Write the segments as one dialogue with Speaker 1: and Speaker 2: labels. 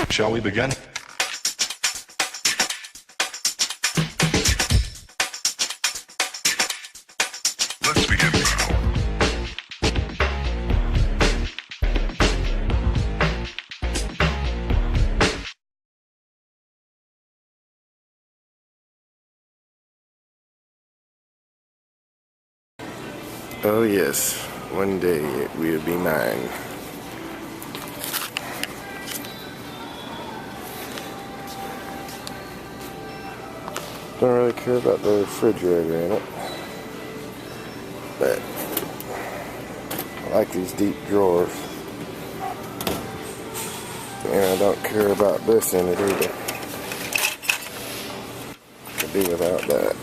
Speaker 1: Shall we begin? Let's begin now.
Speaker 2: Oh yes, one day it will be mine. Don't really care about the refrigerator in it, but I like these deep drawers, and I don't care about this in it either. Could be without that.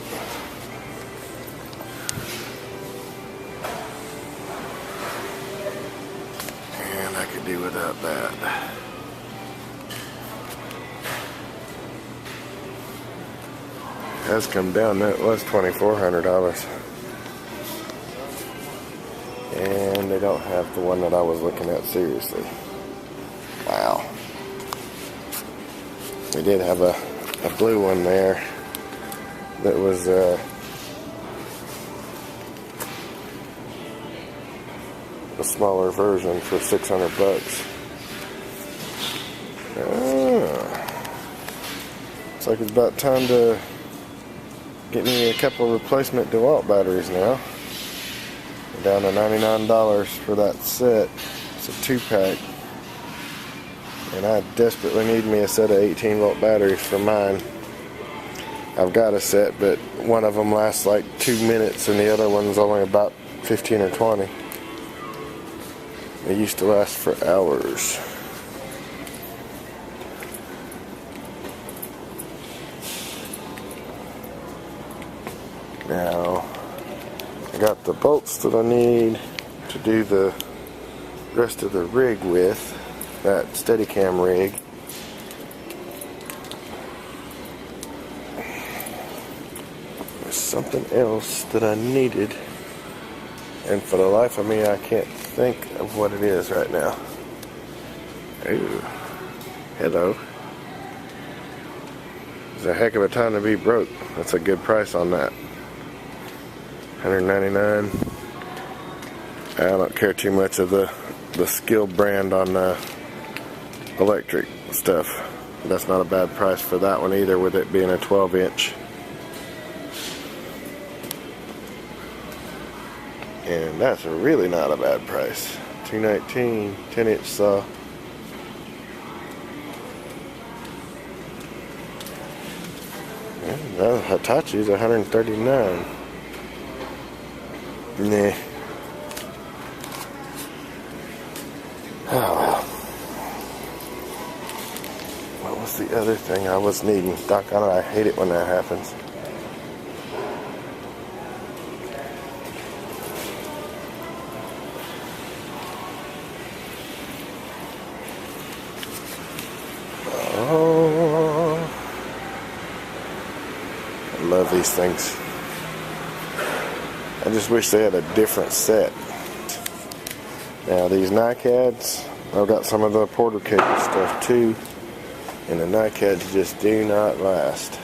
Speaker 2: And I could do without that. Has come down. That was $2,400, and they don't have the one that I was looking at seriously. Wow. We did have a blue one there that was a smaller version for $600. Looks like it's about time to get me a couple of replacement DeWalt batteries now. We're down to $99 for that set. It's a 2-pack. And I desperately need me a set of 18-volt batteries for mine. I've got a set, but one of them lasts like 2 minutes and the other one's only about 15 or 20. They used to last for hours. Now, I got the bolts that I need to do the rest of the rig with, that Steadicam rig. There's something else that I needed, and for the life of me I can't think of what it is right now. Ooh, hello. It's a heck of a time to be broke. That's a good price on that. $199. I don't care too much of the Skill brand on electric stuff. That's not a bad price for that one either, with it being a 12-inch. And that's really not a bad price. $219, 10-inch saw. And Hitachi's $139. Nah. Oh well. What was the other thing I was needing? Doggone it, I hate it when that happens. Oh, I love these things. I just wish they had a different set. Now these NiCads, I've got some of the Porter cable stuff too, and the NiCads just do not last.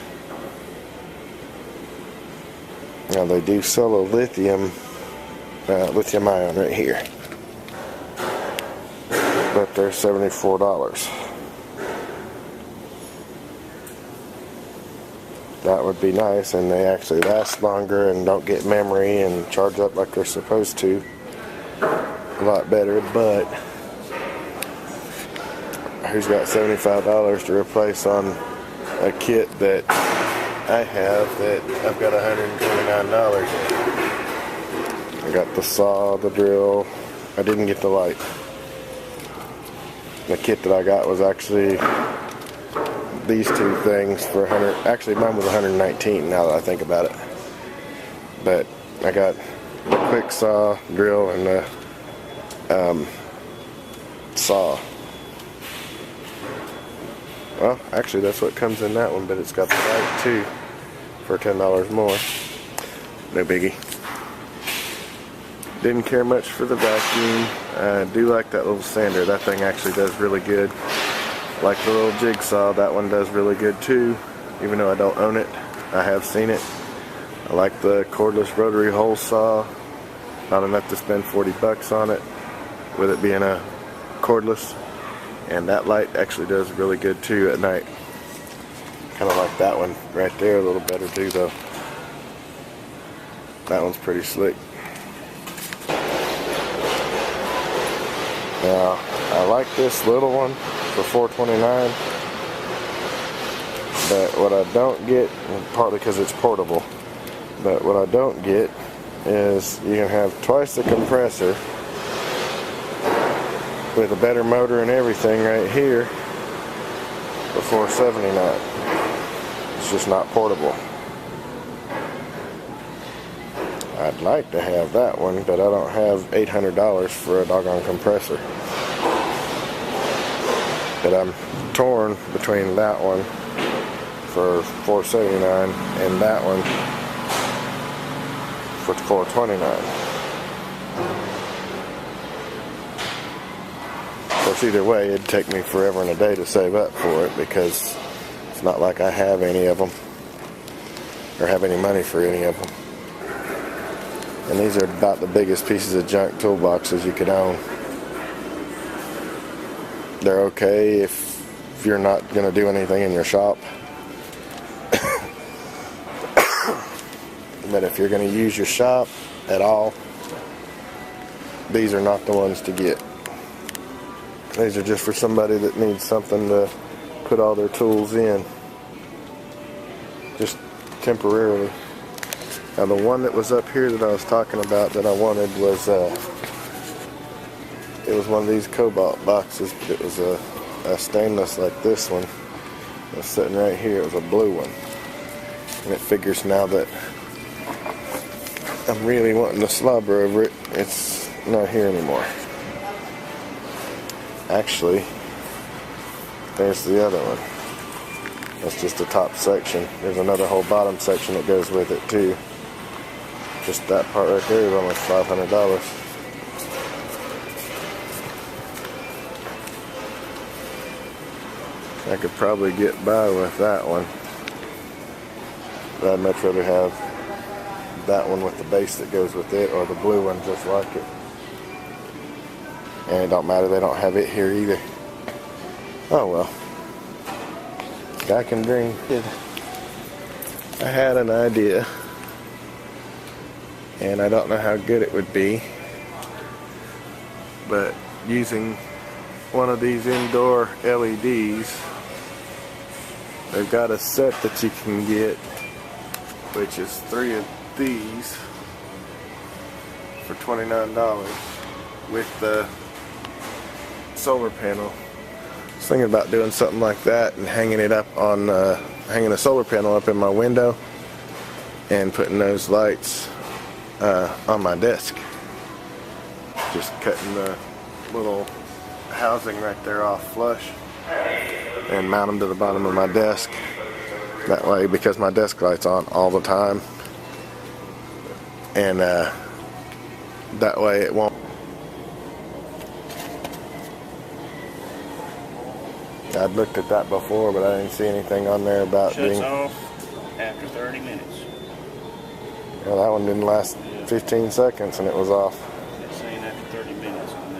Speaker 2: Now they do sell a lithium ion right here, but they're $74. That would be nice, and they actually last longer and don't get memory and charge up like they're supposed to. A lot better, but who's got $75 to replace on a kit that I have that I've got $129 in? I got the saw, the drill. I didn't get the light. The kit that I got was actually these two things for $100. Actually, mine was $119 now that I think about it. But I got the quick saw, drill, and the saw. Well, actually, that's what comes in that one, but it's got the light too for $10 more. No biggie. Didn't care much for the vacuum. I do like that little sander. That thing actually does really good. Like the little jigsaw, that one does really good too. Even though I don't own it, I have seen it. I like the cordless rotary hole saw. Not enough to spend 40 bucks on it, with it being a cordless. And that light actually does really good too at night. Kind of like that one right there a little better too though. That one's pretty slick. Now, I like this little one for $4.29, but what I don't get, partly because it's portable, but what I don't get is you can have twice the compressor with a better motor and everything right here for $4.79. It's just not portable. I'd like to have that one, but I don't have $800 for a doggone compressor. But I'm torn between that one for $4.79 and that one for $4.29. Of course, either way, it'd take me forever and a day to save up for it because it's not like I have any of them or have any money for any of them. And these are about the biggest pieces of junk toolboxes you could own. They're okay if you're not going to do anything in your shop. But if you're going to use your shop at all, these are not the ones to get. These are just for somebody that needs something to put all their tools in. Just temporarily. Now the one that was up here that I was talking about that I wanted was it was one of these cobalt boxes, but it was a stainless like this one. It was sitting right here. It was a blue one, and it figures now that I'm really wanting to slobber over it, it's not here anymore. Actually, there's the other one. That's just the top section. There's another whole bottom section that goes with it too. Just that part right there is almost $500. I could probably get by with that one. But I'd much rather have that one with the base that goes with it, or the blue one just like it. And it don't matter, they don't have it here either. Oh well. Guy can dream. I had an idea, and I don't know how good it would be, but using one of these indoor LEDs, they've got a set that you can get, which is 3 of these for $29 with the solar panel. I was thinking about doing something like that and hanging it up on, hanging a solar panel up in my window and putting those lights on my desk. Just cutting the little housing right there off flush and mount them to the bottom of my desk. That way, because my desk light's on all the time, and that way it won't. I'd looked at that before, but I didn't see anything on there about
Speaker 3: Shuts off after 30 minutes.
Speaker 2: Well, that one didn't last 15 seconds and it was off.
Speaker 3: It's saying after 30 minutes on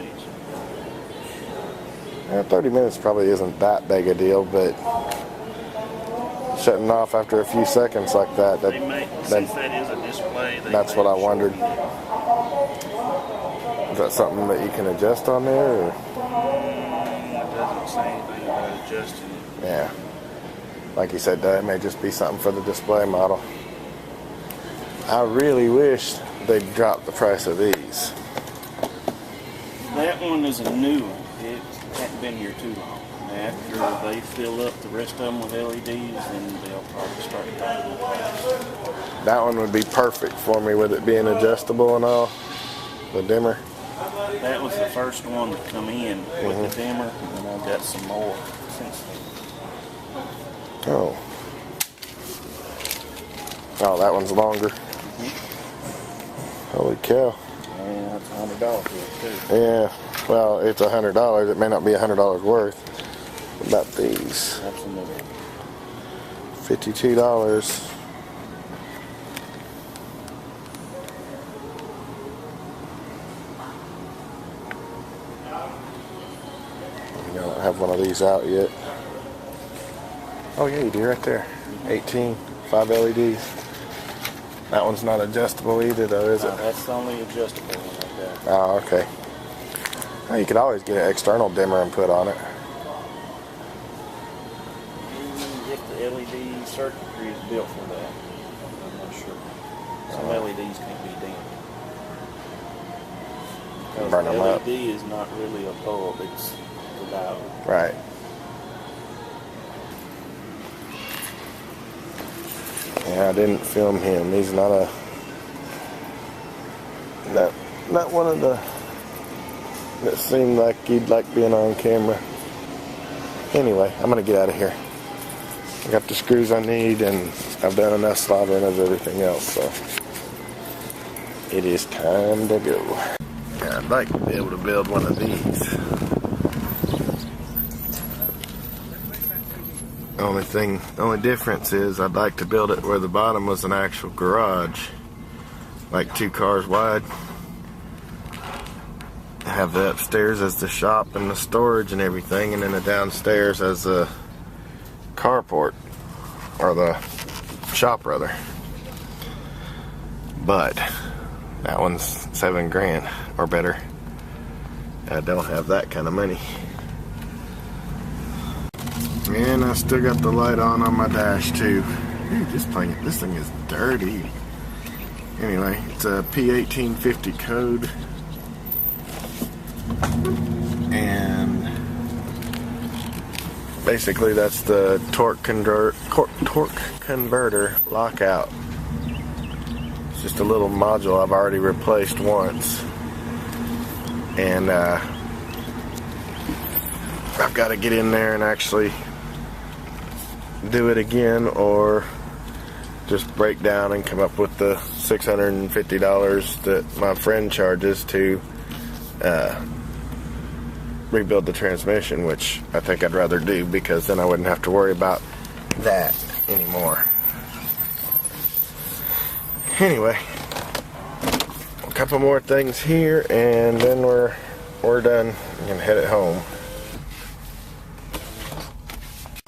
Speaker 3: these.
Speaker 2: 30 minutes probably isn't that big a deal, but shutting off after a few seconds like that,
Speaker 3: Since that is a display,
Speaker 2: that's what I wondered. Is that something that you can adjust on there? Or?
Speaker 3: It doesn't say anything about adjusting it.
Speaker 2: Yeah. Like you said, that may just be something for the display model. I really wish they'd drop the price of these.
Speaker 3: That one is a new one. It hadn't been here too long. After they fill up the rest of them with LEDs, then they'll probably start dropping the price.
Speaker 2: That one would be perfect for me with it being adjustable and all. The dimmer.
Speaker 3: That was the first one to come in with the dimmer, and I've got some more since then.
Speaker 2: Oh. Oh, that one's longer. Holy cow.
Speaker 3: And that's $100 for it too.
Speaker 2: Yeah. Well, it's $100. It may not be $100 worth. What about these?
Speaker 3: Absolutely.
Speaker 2: $52. I don't have one of these out yet. Oh yeah, you do right there. 18, 5 LEDs. That one's not adjustable either though, is it?
Speaker 3: That's the only adjustable one like that.
Speaker 2: Oh, okay. Well, you could always get an external dimmer and put on it.
Speaker 3: If the LED circuitry is built for that, I'm not sure. Some LEDs can't be dimmed. Because
Speaker 2: Burn
Speaker 3: the
Speaker 2: them
Speaker 3: LED
Speaker 2: up.
Speaker 3: is not really a bulb, it's the diode.
Speaker 2: Right. Yeah, I didn't film him. He's not a not one of the that seemed like he'd like being on camera. Anyway, I'm gonna get out of here. I got the screws I need, and I've done enough soldering of everything else, so it is time to go. Yeah, I'd like to be able to build one of these. The only difference is I'd like to build it where the bottom was an actual garage, like 2 cars wide. Have the upstairs as the shop and the storage and everything, and then the downstairs as the carport, or the shop rather. But that one's $7,000 or better. I don't have that kind of money. And I still got the light on my dash too. Dude, this thing is dirty. Anyway, it's a P1850 code. And basically that's the torque converter lockout. It's just a little module I've already replaced once. And I've got to get in there and actually do it again, or just break down and come up with the $650 that my friend charges to rebuild the transmission, which I think I'd rather do, because then I wouldn't have to worry about that anymore. Anyway, a couple more things here, and then we're done. I'm gonna head it home.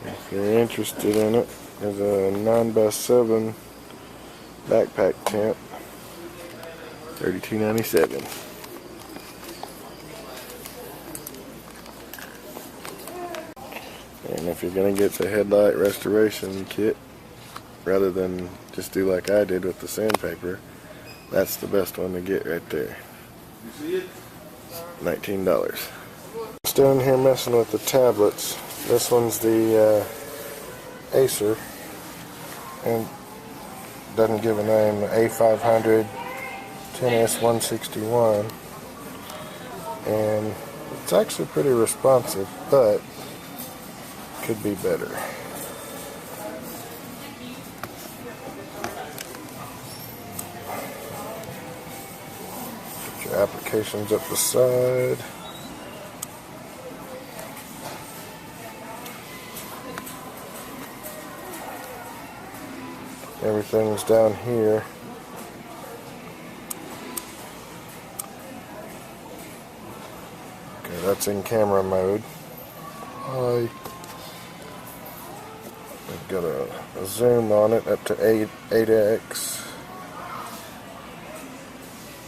Speaker 2: If you're interested in it, there's a 9x7 backpack tent, $32.97. And if you're gonna get the headlight restoration kit, rather than just do like I did with the sandpaper, that's the best one to get right there. You see it? $19. Still in here messing with the tablets. This one's the Acer, and doesn't give a name, A500 10S161, and it's actually pretty responsive, but could be better. Put your applications up the side. Everything's down here. Okay, that's in camera mode. Hi. I've got a zoom on it up to 8x.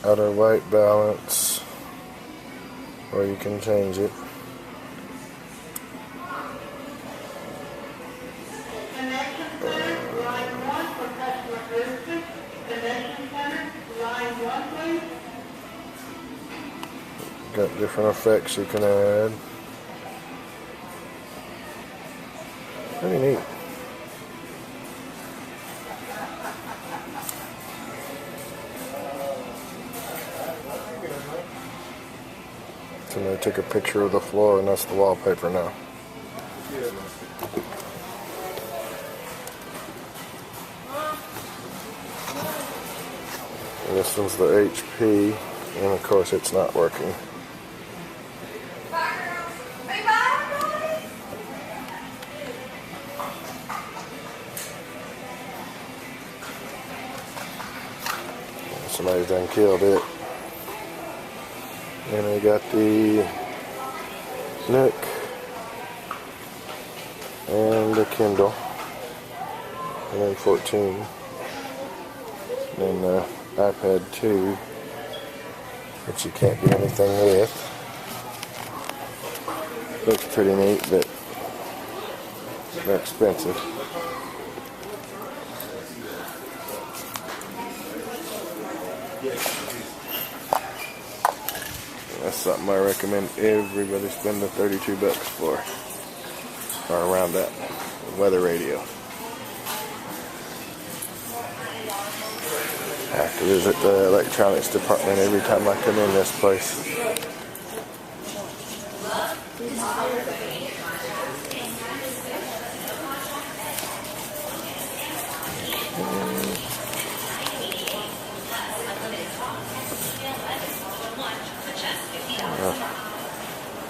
Speaker 2: Outer white balance, or you can change it. Got different effects you can add. Pretty neat. So I took a picture of the floor, and that's the wallpaper now. And this one's the HP, and of course it's not working. Somebody's done killed it. And we got the Nook and the Kindle. And then 14. And then the iPad 2, which you can't do anything with. Looks pretty neat, but they're expensive. That's something I recommend everybody spend the 32 bucks for, or around that. Weather radio. I have to visit the electronics department every time I come in this place.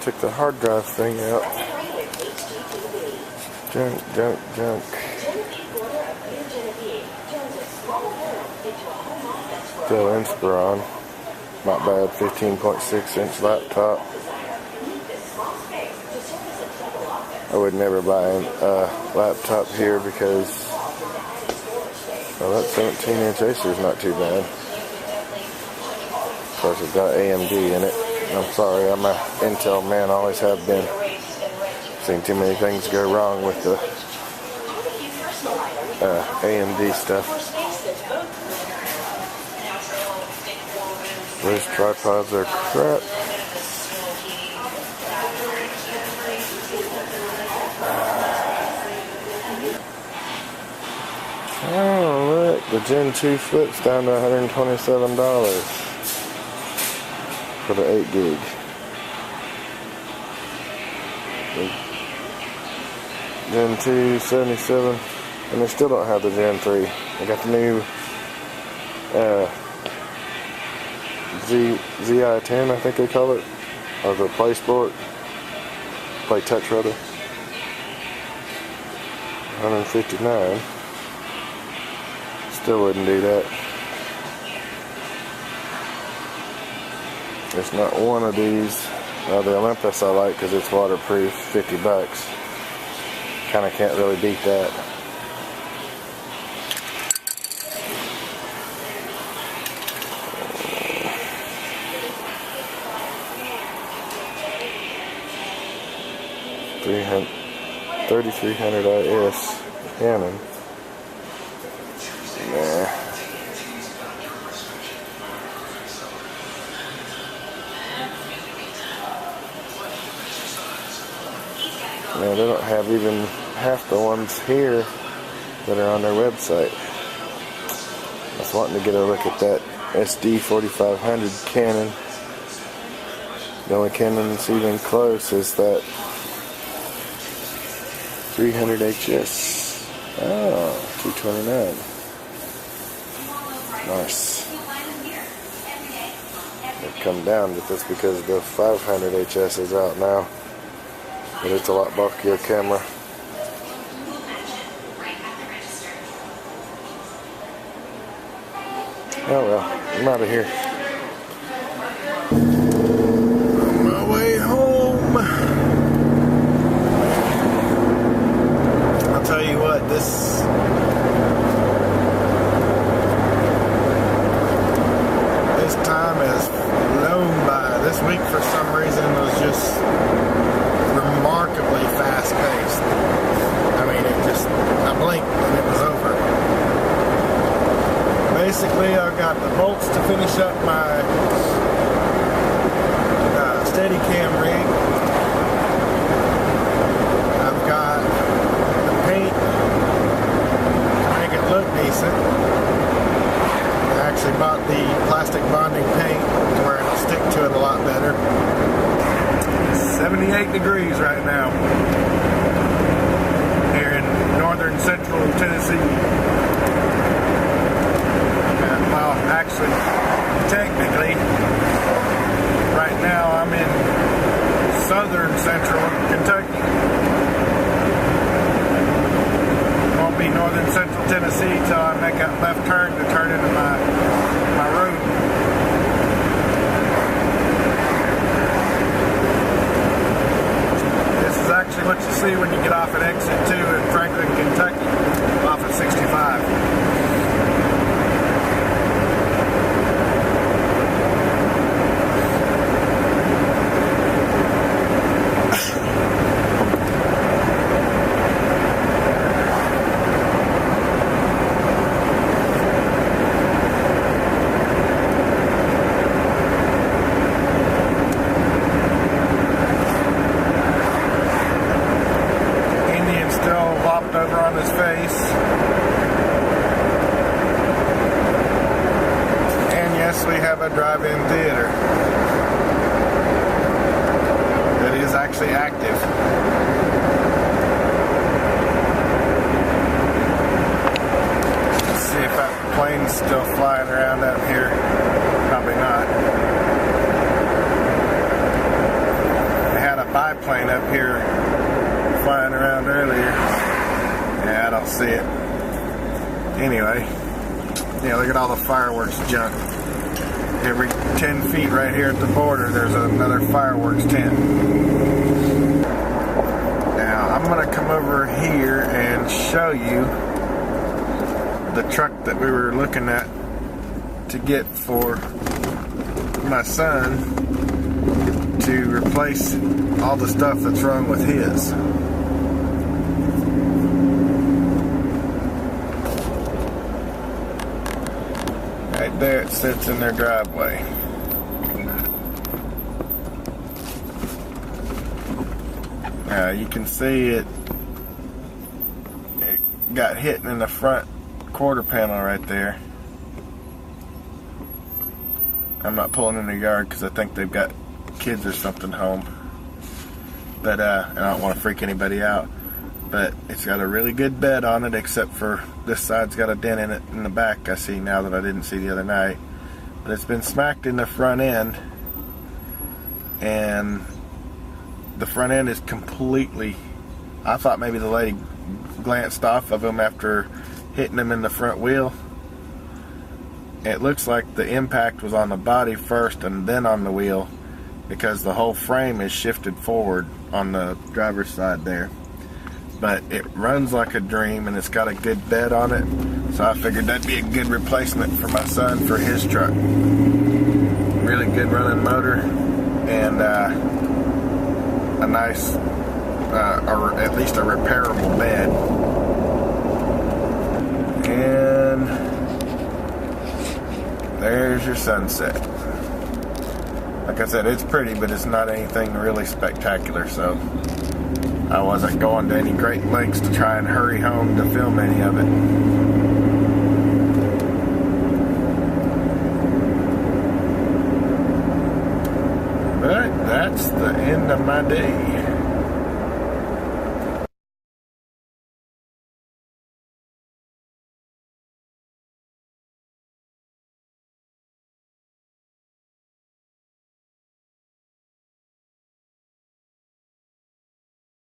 Speaker 2: Took the hard drive thing out. Junk. Still Inspiron. Not bad. 15.6-inch laptop. I would never buy a laptop here because, well, that 17-inch Acer is not too bad. Of course, it's got AMD in it. I'm sorry, I'm an Intel man, always have been. Seen too many things go wrong with the AMD stuff. Those tripods are crap. Oh, look, the Gen 2 flips down to $127 for the 8 gig. The Gen 2 77, and they still don't have the Gen 3. They got the new ZI-10, I think they call it, or the Play Touch rather. 159. Still wouldn't do that. It's not one of these. The Olympus I like because it's waterproof, 50 bucks. Kind of can't really beat that. $3,300 IS Canon. Nah. Now they don't have even half the ones here that are on their website. I was wanting to get a look at that SD 4500 Canon. The only Canon that's even close is that 300 HS. Oh, 229. Nice. They've come down, but that's because the 500 HS is out now. But it's a lot bulkier camera. Oh well, I'm out of here. On my way home. I'll tell you what, this time has flown by. This week for some reason was just remarkably fast-paced. I mean, I blinked and it was over. Basically, I've got the bolts to finish up my Steadicam rig. I've got the paint to make it look decent. I actually bought the plastic bonding paint to where it'll stick to it a lot better. 78 degrees right now here in northern central Tennessee. Well, actually, technically, right now I'm in southern central Kentucky. Won't be northern central Tennessee till I make that left turn to turn into my road what you see when you get off at exit 2 in Franklin, Kentucky, off at 65. Over on his face. And yes, we have a drive-in theater that is actually active. Let's see if that plane's still flying around out here. Probably not. They had a biplane up here flying around earlier. Yeah, I don't see it. Anyway, yeah, look at all the fireworks junk. Every 10 feet right here at the border, there's another fireworks tent. Now, I'm going to come over here and show you the truck that we were looking at to get for my son to replace all the stuff that's wrong with his. Right there, it sits in their driveway. You can see it got hit in the front quarter panel right there. I'm not pulling in the yard because I think they've got kids or something home. But and I don't want to freak anybody out. But it's got a really good bed on it, except for this side's got a dent in it in the back, I see now that I didn't see the other night. But it's been smacked in the front end, and the front end is completely, I thought maybe the lady glanced off of him after hitting him in the front wheel. It looks like the impact was on the body first and then on the wheel, because the whole frame is shifted forward on the driver's side there. But it runs like a dream, and it's got a good bed on it, so I figured that'd be a good replacement for my son for his truck. Really good running motor, and a nice, or at least a repairable bed. And there's your sunset. Like I said, it's pretty, but it's not anything really spectacular, so I wasn't going to any great lengths to try and hurry home to film any of it. But that's the end of my day.